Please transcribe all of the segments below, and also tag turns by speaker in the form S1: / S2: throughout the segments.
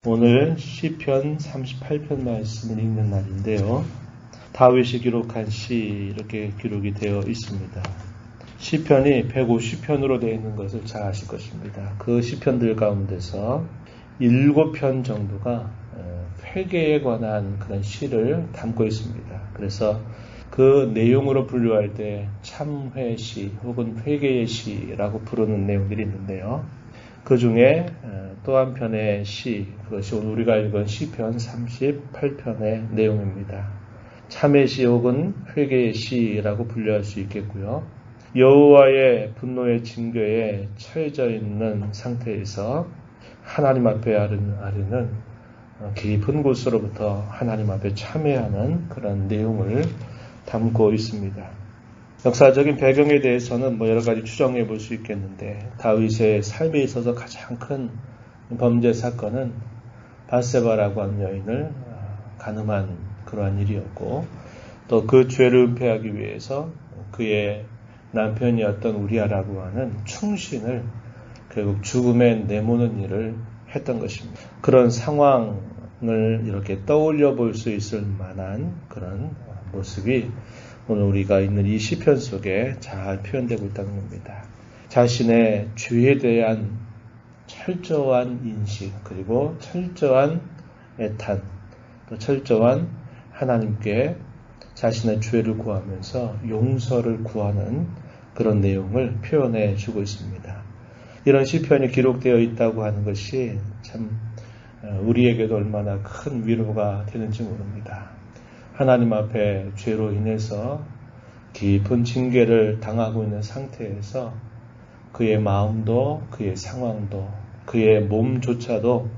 S1: 오늘 시편 38편 말씀을 읽는 날인데요. 다윗이 기록한 시 이렇게 기록이 되어 있습니다. 시편이 150편으로 되어 있는 것을 잘 아실 것입니다. 그 시편들 가운데서 7편 정도가 회개에 관한 그런 시를 담고 있습니다. 그래서 그 내용으로 분류할 때 참회시 혹은 회개의 시라고 부르는 내용들이 있는데요. 그 중에 또 한편의 시, 그것이 오늘 우리가 읽은 시편 38편의 내용입니다. 참회시 혹은 회개의 시라고 분류할 수 있겠고요. 여호와의 분노의 징계에 처해져 있는 상태에서 하나님 앞에 아르는 깊은 곳으로부터 하나님 앞에 참회하는 그런 내용을 담고 있습니다. 역사적인 배경에 대해서는 여러 가지 추정해 볼 수 있겠는데, 다윗의 삶에 있어서 가장 큰 범죄 사건은 밧세바라고 하는 여인을 간음한 그러한 일이었고, 또 그 죄를 은폐하기 위해서 그의 남편이었던 우리아라고 하는 충신을 결국 죽음에 내모는 일을 했던 것입니다. 그런 상황을 이렇게 떠올려 볼 수 있을 만한 그런 모습이 오늘 우리가 있는 이 시편 속에 잘 표현되고 있다는 겁니다. 자신의 죄에 대한 철저한 인식, 그리고 철저한 애탄, 또 철저한 하나님께 자신의 죄를 구하면서 용서를 구하는 그런 내용을 표현해 주고 있습니다. 이런 시편이 기록되어 있다고 하는 것이 참 우리에게도 얼마나 큰 위로가 되는지 모릅니다. 하나님 앞에 죄로 인해서 깊은 징계를 당하고 있는 상태에서 그의 마음도 그의 상황도 그의 몸조차도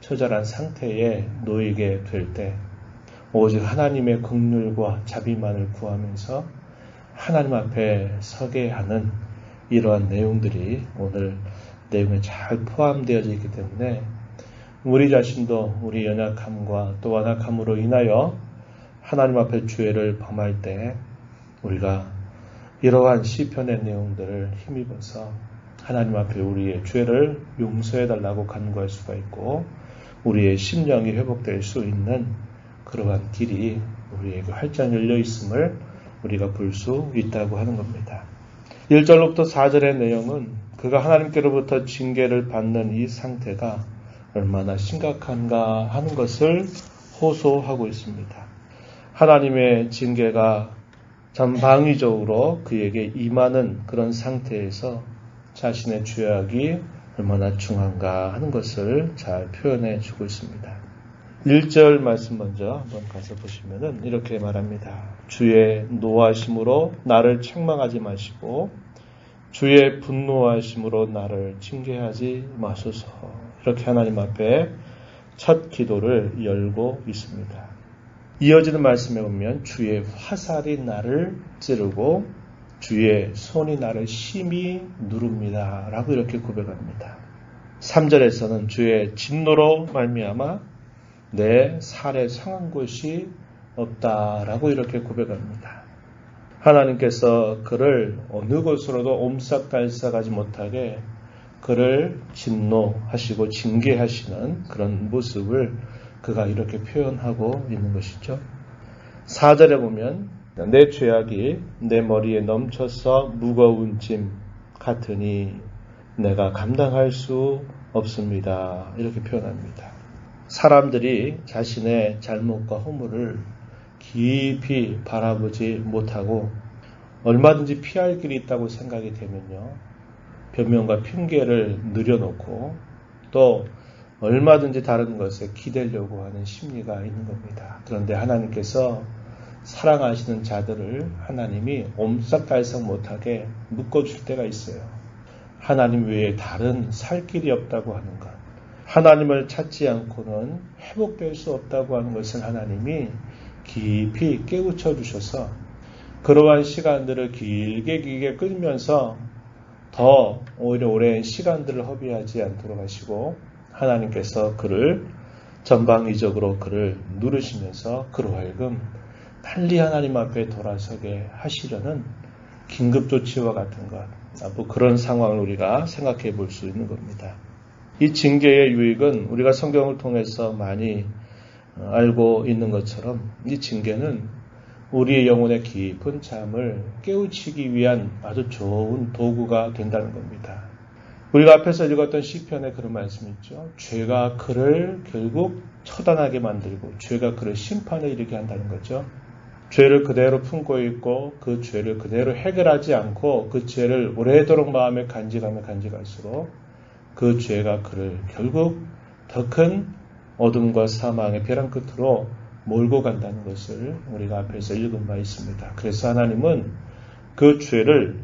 S1: 처절한 상태에 놓이게 될 때 오직 하나님의 긍휼과 자비만을 구하면서 하나님 앞에 서게 하는 이러한 내용들이 오늘 내용에 잘 포함되어져 있기 때문에 우리 자신도 우리 연약함과 또 완악함으로 인하여 하나님 앞에 죄를 범할 때 우리가 이러한 시편의 내용들을 힘입어서 하나님 앞에 우리의 죄를 용서해달라고 간구할 수가 있고 우리의 심령이 회복될 수 있는 그러한 길이 우리에게 활짝 열려 있음을 우리가 볼 수 있다고 하는 겁니다. 1절로부터 4절의 내용은 그가 하나님께로부터 징계를 받는 이 상태가 얼마나 심각한가 하는 것을 호소하고 있습니다. 하나님의 징계가 전방위적으로 그에게 임하는 그런 상태에서 자신의 죄악이 얼마나 중한가 하는 것을 잘 표현해 주고 있습니다. 1절 말씀 먼저 한번 가서 보시면은 이렇게 말합니다. 주의 노하심으로 나를 책망하지 마시고 주의 분노하심으로 나를 징계하지 마소서. 이렇게 하나님 앞에 첫 기도를 열고 있습니다. 이어지는 말씀에 보면 주의 화살이 나를 찌르고 주의 손이 나를 심히 누릅니다. 라고 이렇게 고백합니다. 3절에서는 주의 진노로 말미암아 내 살에 상한 곳이 없다라고 이렇게 고백합니다. 하나님께서 그를 어느 곳으로도 옴싹달싹하지 못하게 그를 진노하시고 징계하시는 그런 모습을 그가 이렇게 표현하고 있는 것이죠. 4절에 보면 내 죄악이 내 머리에 넘쳐서 무거운 짐 같으니 내가 감당할 수 없습니다. 이렇게 표현합니다. 사람들이 자신의 잘못과 허물을 깊이 바라보지 못하고 얼마든지 피할 길이 있다고 생각이 되면요. 변명과 핑계를 늘여놓고 또 얼마든지 다른 것에 기대려고 하는 심리가 있는 겁니다. 그런데 하나님께서 사랑하시는 자들을 하나님이 옴싹달싹 못하게 묶어줄 때가 있어요. 하나님 외에 다른 살 길이 없다고 하는 것. 하나님을 찾지 않고는 회복될 수 없다고 하는 것을 하나님이 깊이 깨우쳐 주셔서 그러한 시간들을 길게 끌면서 더 오히려 오랜 시간들을 허비하지 않도록 하시고 하나님께서 그를 전방위적으로 그를 누르시면서 그로 하여금 빨리 하나님 앞에 돌아서게 하시려는 긴급조치와 같은 것, 그런 상황을 우리가 생각해 볼 수 있는 겁니다. 이 징계의 유익은 우리가 성경을 통해서 많이 알고 있는 것처럼 이 징계는 우리의 영혼의 깊은 잠을 깨우치기 위한 아주 좋은 도구가 된다는 겁니다. 우리가 앞에서 읽었던 시편에 그런 말씀이 있죠. 죄가 그를 결국 처단하게 만들고 죄가 그를 심판에 이르게 한다는 거죠. 죄를 그대로 품고 있고 그 죄를 그대로 해결하지 않고 그 죄를 오래도록 마음에 간직하면 간직할수록 그 죄가 그를 결국 더 큰 어둠과 사망의 벼랑 끝으로 몰고 간다는 것을 우리가 앞에서 읽은 바 있습니다. 그래서 하나님은 그 죄를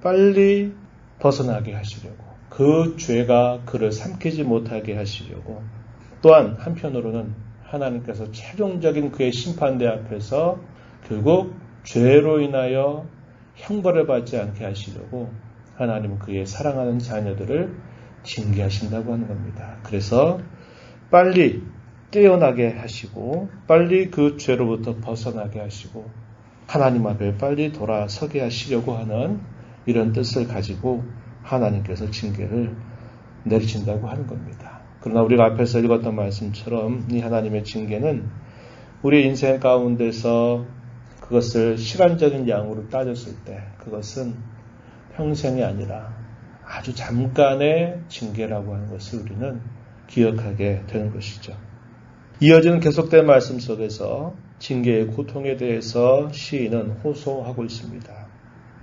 S1: 빨리 벗어나게 하시려고, 그 죄가 그를 삼키지 못하게 하시려고, 또한 한편으로는 하나님께서 최종적인 그의 심판대 앞에서 결국 죄로 인하여 형벌을 받지 않게 하시려고 하나님은 그의 사랑하는 자녀들을 징계하신다고 하는 겁니다. 그래서 빨리 깨어나게 하시고 빨리 그 죄로부터 벗어나게 하시고 하나님 앞에 빨리 돌아서게 하시려고 하는 이런 뜻을 가지고 하나님께서 징계를 내리신다고 하는 겁니다. 그러나 우리가 앞에서 읽었던 말씀처럼 이 하나님의 징계는 우리 인생 가운데서 그것을 시간적인 양으로 따졌을 때 그것은 평생이 아니라 아주 잠깐의 징계라고 하는 것을 우리는 기억하게 되는 것이죠. 이어지는 계속된 말씀 속에서 징계의 고통에 대해서 시인은 호소하고 있습니다.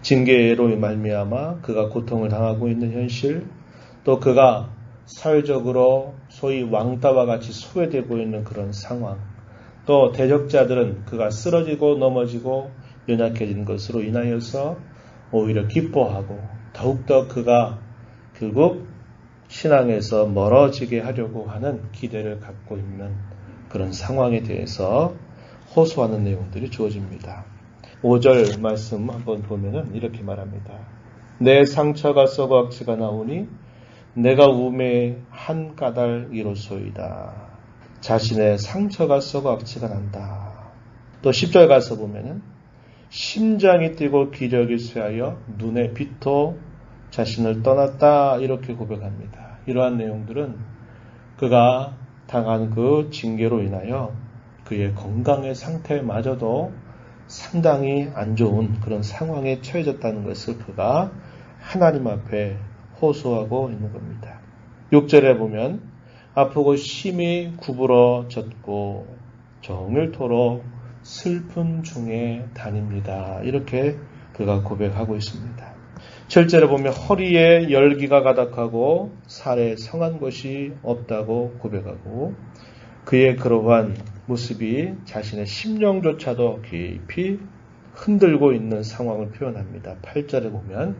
S1: 징계로 말미암아 그가 고통을 당하고 있는 현실, 또 그가 사회적으로 소위 왕따와 같이 소외되고 있는 그런 상황, 또 대적자들은 그가 쓰러지고 넘어지고 연약해진 것으로 인하여서 오히려 기뻐하고 더욱더 그가 결국 신앙에서 멀어지게 하려고 하는 기대를 갖고 있는 그런 상황에 대해서 호소하는 내용들이 주어집니다. 5절 말씀 한번 보면은 이렇게 말합니다. 내 상처가 썩어 악취가 나오니 내가 우매의 한 까닭이로소이다. 자신의 상처가 썩어 악취가 난다. 또 10절 가서 보면은 심장이 뛰고 기력이 쇠하여 눈의 빛도 자신을 떠났다 이렇게 고백합니다. 이러한 내용들은 그가 당한 그 징계로 인하여 그의 건강의 상태마저도 상당히 안 좋은 그런 상황에 처해졌다는 것을 그가 하나님 앞에 호소하고 있는 겁니다. 6절에 보면 아프고 심히 구부러졌고 종일토록 슬픔 중에 다닙니다. 이렇게 그가 고백하고 있습니다. 7절에 보면 허리에 열기가 가득하고 살에 성한 것이 없다고 고백하고 그의 그러한 모습이 자신의 심령조차도 깊이 흔들고 있는 상황을 표현합니다. 8절에 보면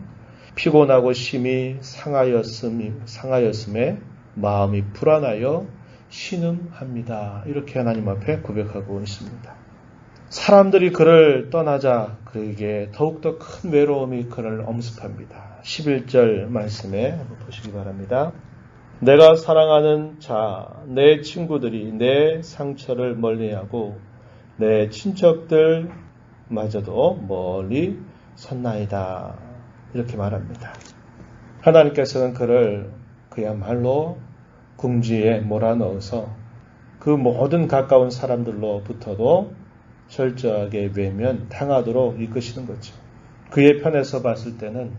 S1: 피곤하고 심히 상하였음에 마음이 불안하여 신음합니다. 이렇게 하나님 앞에 고백하고 있습니다. 사람들이 그를 떠나자 그에게 더욱더 큰 외로움이 그를 엄습합니다. 11절 말씀에 한번 보시기 바랍니다. 내가 사랑하는 자, 내 친구들이 내 상처를 멀리하고 내 친척들마저도 멀리 섰나이다. 이렇게 말합니다. 하나님께서는 그를 그야말로 궁지에 몰아넣어서 그 모든 가까운 사람들로부터도 철저하게 외면당하도록 이끄시는 거죠. 그의 편에서 봤을 때는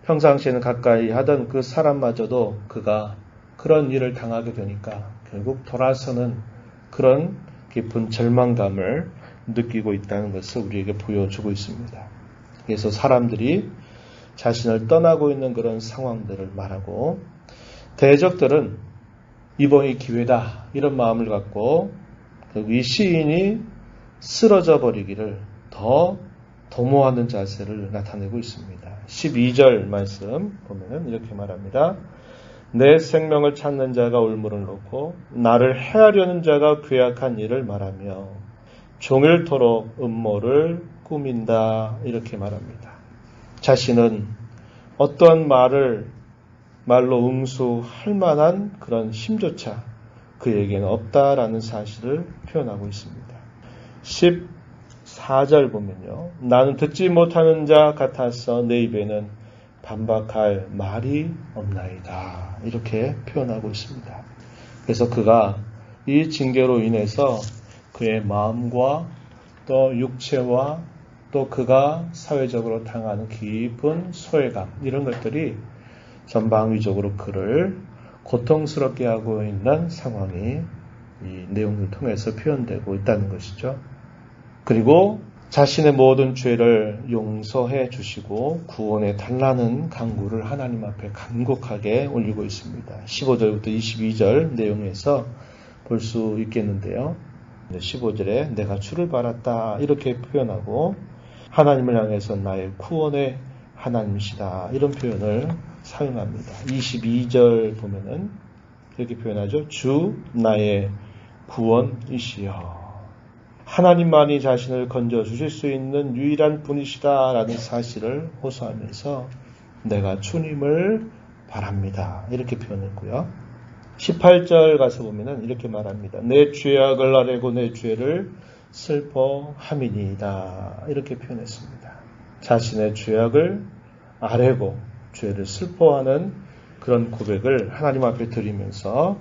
S1: 평상시에는 가까이 하던 그 사람마저도 그가 그런 일을 당하게 되니까 결국 돌아서는 그런 깊은 절망감을 느끼고 있다는 것을 우리에게 보여주고 있습니다. 그래서 사람들이 자신을 떠나고 있는 그런 상황들을 말하고 대적들은 이번이 기회다 이런 마음을 갖고 이 시인이 쓰러져 버리기를 더 도모하는 자세를 나타내고 있습니다. 12절 말씀 보면 이렇게 말합니다. 내 생명을 찾는 자가 울물을 놓고 나를 해하려는 자가 괴악한 일을 말하며 종일토록 음모를 꾸민다 이렇게 말합니다. 자신은 어떠한 말로 응수할 만한 그런 힘조차 그에게는 없다라는 사실을 표현하고 있습니다. 14절 보면요. 나는 듣지 못하는 자 같아서 내 입에는 반박할 말이 없나이다. 이렇게 표현하고 있습니다. 그래서 그가 이 징계로 인해서 그의 마음과 또 육체와 또 그가 사회적으로 당하는 깊은 소외감 이런 것들이 전방위적으로 그를 고통스럽게 하고 있는 상황이 이 내용을 통해서 표현되고 있다는 것이죠. 그리고 자신의 모든 죄를 용서해 주시고 구원해 달라는 간구를 하나님 앞에 간곡하게 올리고 있습니다. 15절부터 22절 내용에서 볼 수 있겠는데요. 15절에 내가 주를 바랐다 이렇게 표현하고 하나님을 향해서 나의 구원의 하나님이시다 이런 표현을 사용합니다. 22절 보면은 이렇게 표현하죠. 주 나의 구원이시여. 하나님만이 자신을 건져주실 수 있는 유일한 분이시다라는 사실을 호소하면서 내가 주님을 바랍니다. 이렇게 표현했고요. 18절 가서 보면은 이렇게 말합니다. 내 죄악을 아뢰고 내 죄를 슬퍼함이니이다. 이렇게 표현했습니다. 자신의 죄악을 아뢰고 죄를 슬퍼하는 그런 고백을 하나님 앞에 드리면서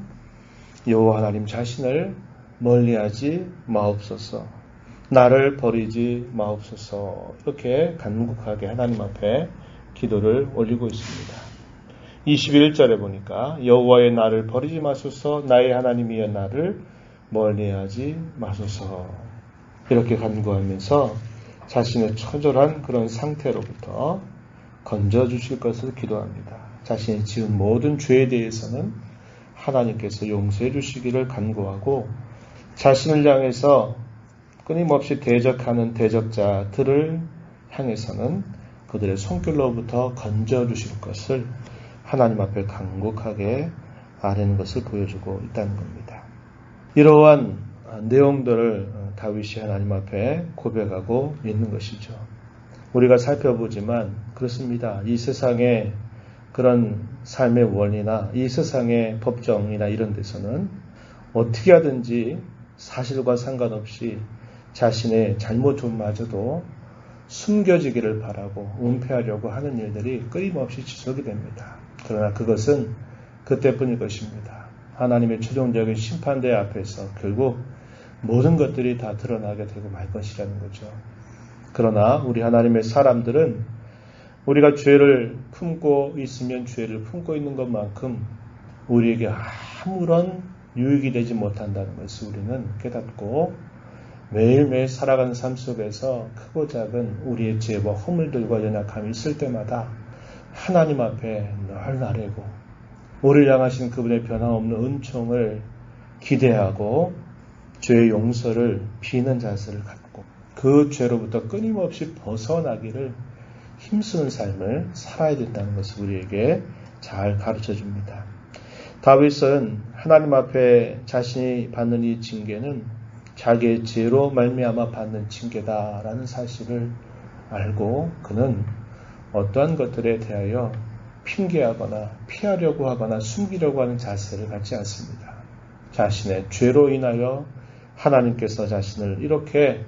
S1: 여호와 하나님 자신을 멀리하지 마옵소서. 나를 버리지 마옵소서. 이렇게 간곡하게 하나님 앞에 기도를 올리고 있습니다. 21절에 보니까 여호와의 나를 버리지 마소서. 나의 하나님이여 나를 멀리하지 마소서. 이렇게 간구하면서 자신의 처절한 그런 상태로부터 건져주실 것을 기도합니다. 자신이 지은 모든 죄에 대해서는 하나님께서 용서해 주시기를 간구하고 자신을 향해서 끊임없이 대적하는 대적자들을 향해서는 그들의 손길로부터 건져주실 것을 하나님 앞에 간곡하게 아뢰는 것을 보여주고 있다는 겁니다. 이러한 내용들을 다윗이 하나님 앞에 고백하고 있는 것이죠. 우리가 살펴보지만 그렇습니다. 이 세상의 그런 삶의 원리나 이 세상의 법정이나 이런 데서는 어떻게 하든지 사실과 상관없이 자신의 잘못 좀마저도 숨겨지기를 바라고 은폐하려고 하는 일들이 끊임없이 지속이 됩니다. 그러나 그것은 그때뿐일 것입니다. 하나님의 최종적인 심판대 앞에서 결국 모든 것들이 다 드러나게 되고 말 것이라는 거죠. 그러나 우리 하나님의 사람들은 우리가 죄를 품고 있으면 죄를 품고 있는 것만큼 우리에게 아무런 유익이 되지 못한다는 것을 우리는 깨닫고 매일매일 살아가는 삶 속에서 크고 작은 우리의 죄와 허물들과 연약함이 있을 때마다 하나님 앞에 늘 아뢰고 우리를 향하신 그분의 변함없는 은총을 기대하고 죄의 용서를 비는 자세를 갖고 그 죄로부터 끊임없이 벗어나기를 힘쓰는 삶을 살아야 된다는 것을 우리에게 잘 가르쳐 줍니다. 다윗은 하나님 앞에 자신이 받는 이 징계는 자기의 죄로 말미암아 받는 징계다라는 사실을 알고 그는 어떠한 것들에 대하여 핑계하거나 피하려고 하거나 숨기려고 하는 자세를 갖지 않습니다. 자신의 죄로 인하여 하나님께서 자신을 이렇게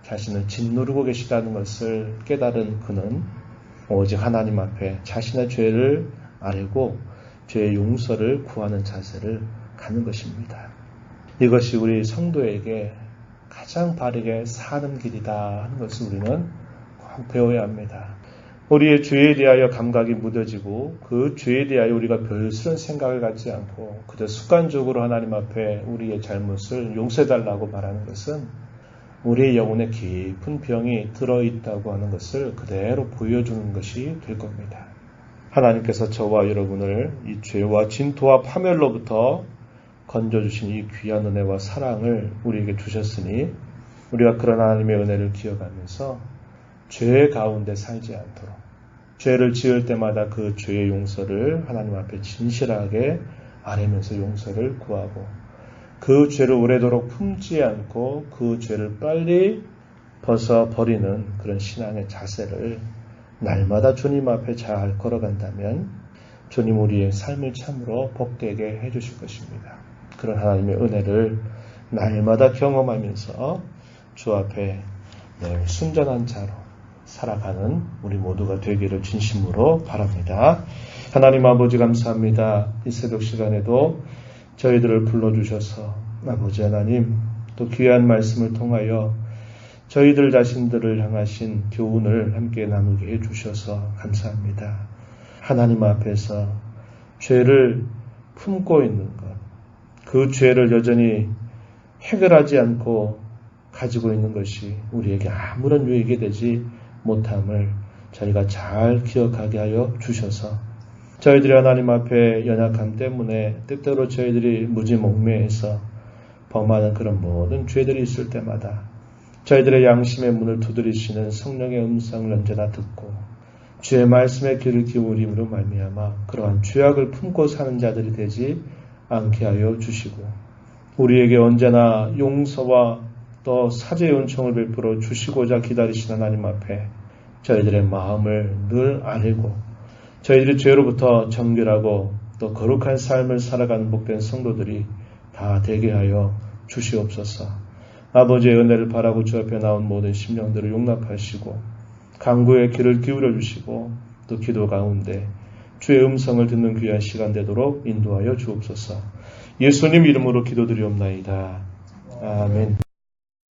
S1: 자신을 짓누르고 계시다는 것을 깨달은 그는 오직 하나님 앞에 자신의 죄를 아뢰고 죄의 용서를 구하는 자세를 갖는 것입니다. 이것이 우리 성도에게 가장 바르게 사는 길이다 하는 것을 우리는 꼭 배워야 합니다. 우리의 죄에 대하여 감각이 무뎌지고 그 죄에 대하여 우리가 별스런 생각을 갖지 않고 그저 습관적으로 하나님 앞에 우리의 잘못을 용서해달라고 말하는 것은 우리의 영혼에 깊은 병이 들어있다고 하는 것을 그대로 보여주는 것이 될 겁니다. 하나님께서 저와 여러분을 이 죄와 진토와 파멸로부터 건져주신 이 귀한 은혜와 사랑을 우리에게 주셨으니 우리가 그런 하나님의 은혜를 기억하면서 죄 가운데 살지 않도록 죄를 지을 때마다 그 죄의 용서를 하나님 앞에 진실하게 아뢰면서 용서를 구하고 그 죄를 오래도록 품지 않고 그 죄를 빨리 벗어버리는 그런 신앙의 자세를 날마다 주님 앞에 잘 걸어간다면 주님 우리의 삶을 참으로 복되게 해주실 것입니다. 그런 하나님의 은혜를 날마다 경험하면서 주 앞에 늘 순전한 자로 살아가는 우리 모두가 되기를 진심으로 바랍니다. 하나님 아버지 감사합니다. 이 새벽 시간에도 저희들을 불러주셔서 아버지 하나님 또 귀한 말씀을 통하여 저희들 자신들을 향하신 교훈을 함께 나누게 해주셔서 감사합니다. 하나님 앞에서 죄를 품고 있는 것, 그 죄를 여전히 해결하지 않고 가지고 있는 것이 우리에게 아무런 유익이 되지 못함을 저희가 잘 기억하게 하여 주셔서 저희들이 하나님 앞에 연약함 때문에 때때로 저희들이 무지몽매해서 범하는 그런 모든 죄들이 있을 때마다 저희들의 양심의 문을 두드리시는 성령의 음성을 언제나 듣고 주의 말씀에 귀를 기울임으로 말미암아 그러한 죄악을 품고 사는 자들이 되지 않게 하여 주시고 우리에게 언제나 용서와 또 사죄의 은총을 베풀어 주시고자 기다리시는 하나님 앞에 저희들의 마음을 늘 아뢰고 저희들이 죄로부터 정결하고 또 거룩한 삶을 살아가는 복된 성도들이 다 되게 하여 주시옵소서. 아버지의 은혜를 바라고 주 앞에 나온 모든 심령들을 용납하시고 간구의 귀를 기울여 주시고 또 기도 가운데 주의 음성을 듣는 귀한 시간 되도록 인도하여 주옵소서. 예수님 이름으로 기도드리옵나이다. 아멘.